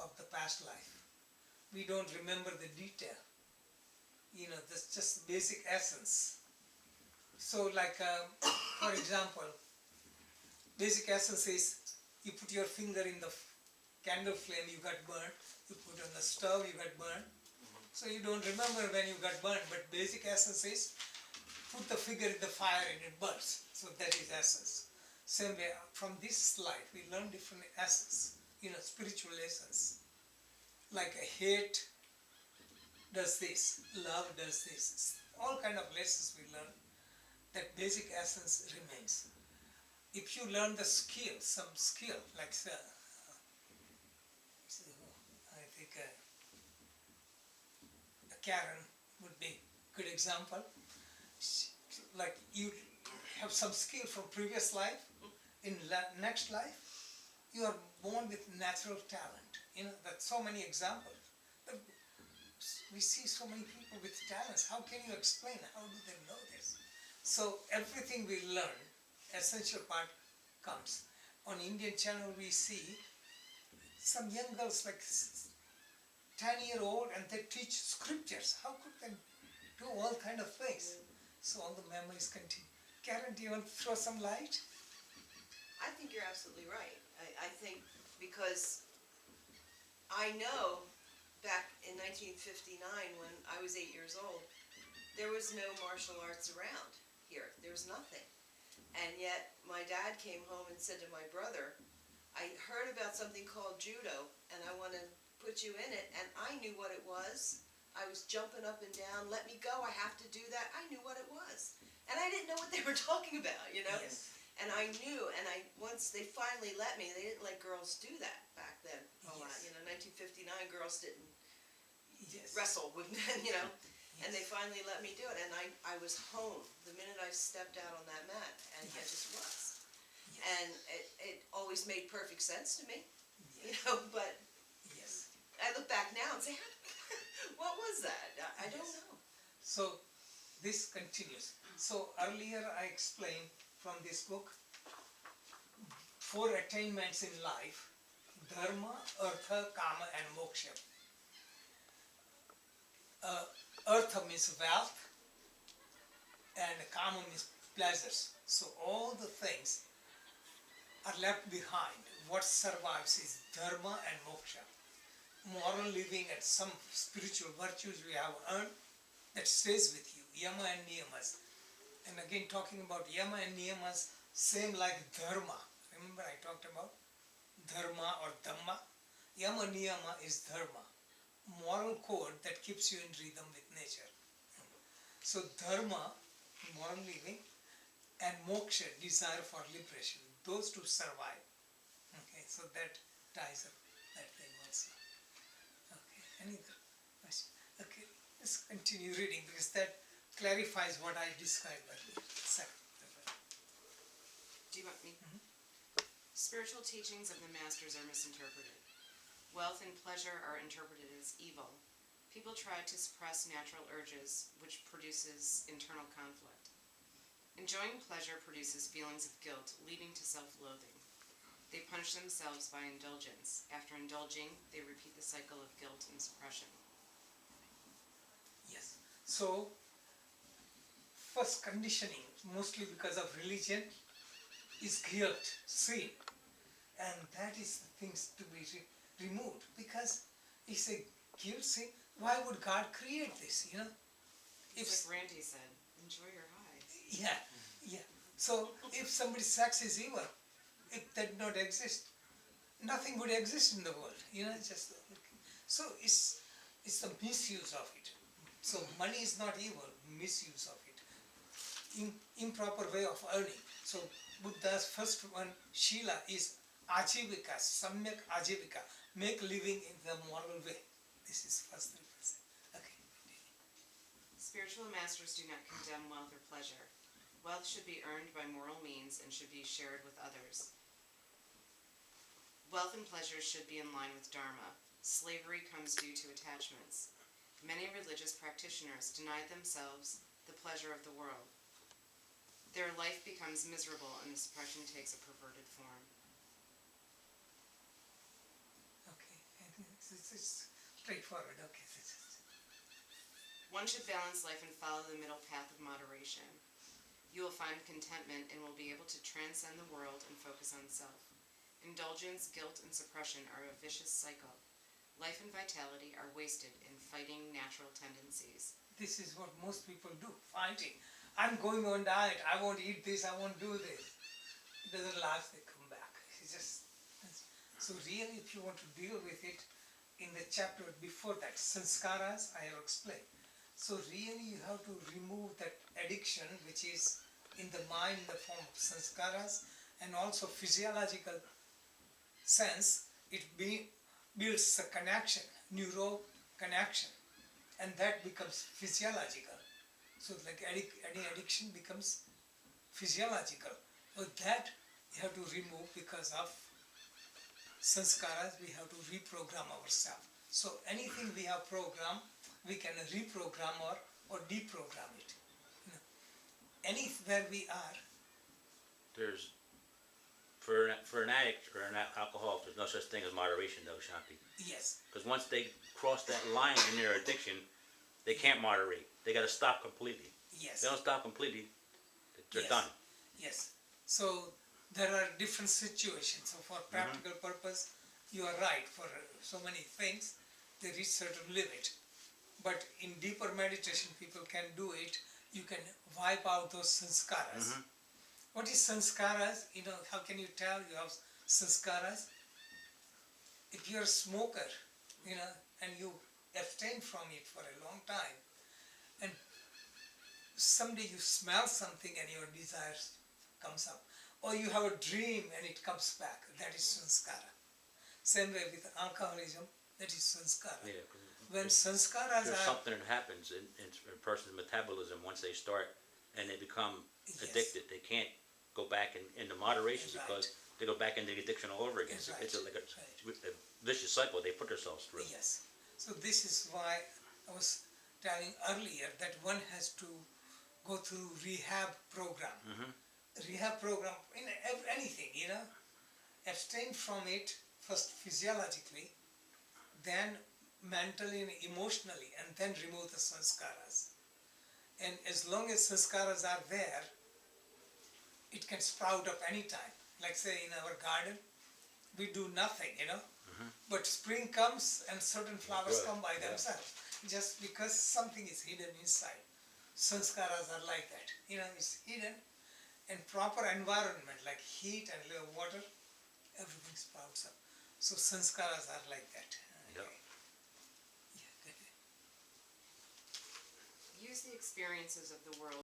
of the past life. We don't remember the detail. That's just the basic essence. So like, for example, basic essence is you put your finger in the candle flame, you got burnt. You put on the stove, you got burnt. So you don't remember when you got burnt, but basic essence is put the finger in the fire and it burns. So that is essence. Same way, from this life, we learn different essence, spiritual essence. Like a hate does this, love does this. All kind of lessons we learn. That basic essence remains. If you learn the skill, some skill, like I think Karen would be a good example. Like you have some skill from previous life, in next life, you are born with natural talent. That's so many examples. But we see so many people with talents. How can you explain? How do they know this? So everything we learn, essential part comes. On Indian channel we see some young girls like 10-year-old and they teach scriptures. How could they do all kind of things? So all the memories continue. Karen, do you want to throw some light? I think you're absolutely right. I think because I know back in 1959 when I was 8 years old, there was no martial arts around here. There was nothing. And yet my dad came home and said to my brother, I heard about something called judo and I want to put you in it. And I knew what it was. I was jumping up and down, let me go, I have to do that. I knew what it was. And I didn't know what they were talking about, Yes. And I knew, and once they finally let me, they didn't let girls do that back then a lot. Yes. 1959 girls didn't Yes. wrestle with men, Yes. and they finally let me do it. And I was home the minute I stepped out on that mat, and I just was. Yes. And it always made perfect sense to me, Yes. but Yes. I look back now and say, what was that? I don't Yes. know. So this continues. So earlier I explained from this book 4 attainments in life: dharma, artha, kama and moksha. Artha means wealth and kama means pleasures. So all the things are left behind. What survives is dharma and moksha. Moral living and some spiritual virtues we have earned, that stays with you. Yama and niyamas. And again, talking about yama and niyamas, same like dharma. Remember I talked about dharma or dhamma? Yama niyama is dharma, moral code that keeps you in rhythm with nature. So dharma, moral living, and moksha, desire for liberation, those two survive. Okay, so that ties up that thing also. Okay, any other question? Okay, let's continue reading because that clarifies what I described earlier. Do you want me? Spiritual teachings of the masters are misinterpreted. Wealth and pleasure are interpreted as evil. People try to suppress natural urges, which produces internal conflict. Enjoying pleasure produces feelings of guilt, leading to self-loathing. They punish themselves by indulgence. After indulging, they repeat the cycle of guilt and suppression. Yes. So, first conditioning, mostly because of religion, is guilt, sin. And that is the things to be removed, because it's a guilt, sin. Why would God create this, It's like Randy said, enjoy your highs. Yeah, yeah. So if somebody's sex is evil, if that did not exist, nothing would exist in the world. Just so it's the misuse of it. So money is not evil, misuse of it, improper way of earning. So Buddha's first one, Shila, is ajivika, samyak ajivika, make living in the moral way. This is first reference. Okay. Spiritual masters do not condemn wealth or pleasure. Wealth should be earned by moral means and should be shared with others. Wealth and pleasure should be in line with Dharma. Slavery comes due to attachments. Many religious practitioners deny themselves the pleasure of the world. Their life becomes miserable and the suppression takes a perverted form. Okay. it's straightforward. Okay. One should balance life and follow the middle path of moderation. You will find contentment and will be able to transcend the world and focus on self. Indulgence, guilt, and suppression are a vicious cycle. Life and vitality are wasted in fighting natural tendencies. This is what most people do, fighting. I'm going on diet, I won't eat this, I won't do this. It doesn't last, they come back. It's just, so really if you want to deal with it, in the chapter before that, sanskaras, I have explained. So really you have to remove that addiction which is in the mind in the form of sanskaras, and also physiological sense, it builds a connection, neuro connection, and that becomes physiological. So like any addiction becomes physiological. So that you have to remove because of sanskaras, we have to reprogram ourselves. So anything we have programmed, we can reprogram or deprogram it. Anywhere we are, There's, for an addict or an alcoholic, there's no such thing as moderation though, Shanti. yes, Because once they cross that line in their addiction, they can't moderate. They gotta stop completely. If yes, they don't stop completely, they're Yes. done. yes. So there are different situations. So for practical purpose, you are right. For so many things, there is certain limit. But in deeper meditation, people can do it. You can wipe out those sanskaras. What is sanskaras? You know, how can you tell you have sanskaras? If you're a smoker, you know, and you abstain from it for a long time, and someday you smell something and your desire comes up, or you have a dream and it comes back, that is sanskara. Same way with alcoholism, that is sanskara. Yeah. When sanskaras There's are, something that happens in a person's metabolism once they start and they become Yes. addicted. They can't go back into moderation Right. because they go back into the addiction all over again. Right. It's like Right. a vicious cycle they put themselves through. yes. So this is why I was telling earlier that one has to go through rehab program. Rehab program in anything, you know, abstain from it first physiologically, then mentally and emotionally, and then remove the sanskaras. And as long as sanskaras are there, it can sprout up anytime. Like say in our garden, we do nothing, you know, but spring comes and certain flowers Right, come by yeah. themselves, just because something is hidden inside. Sanskaras are like that, you know, it's hidden, and proper environment like heat and little water, everything sprouts up. So sanskaras are like that. Yeah. Yeah, good. Use the experiences of the world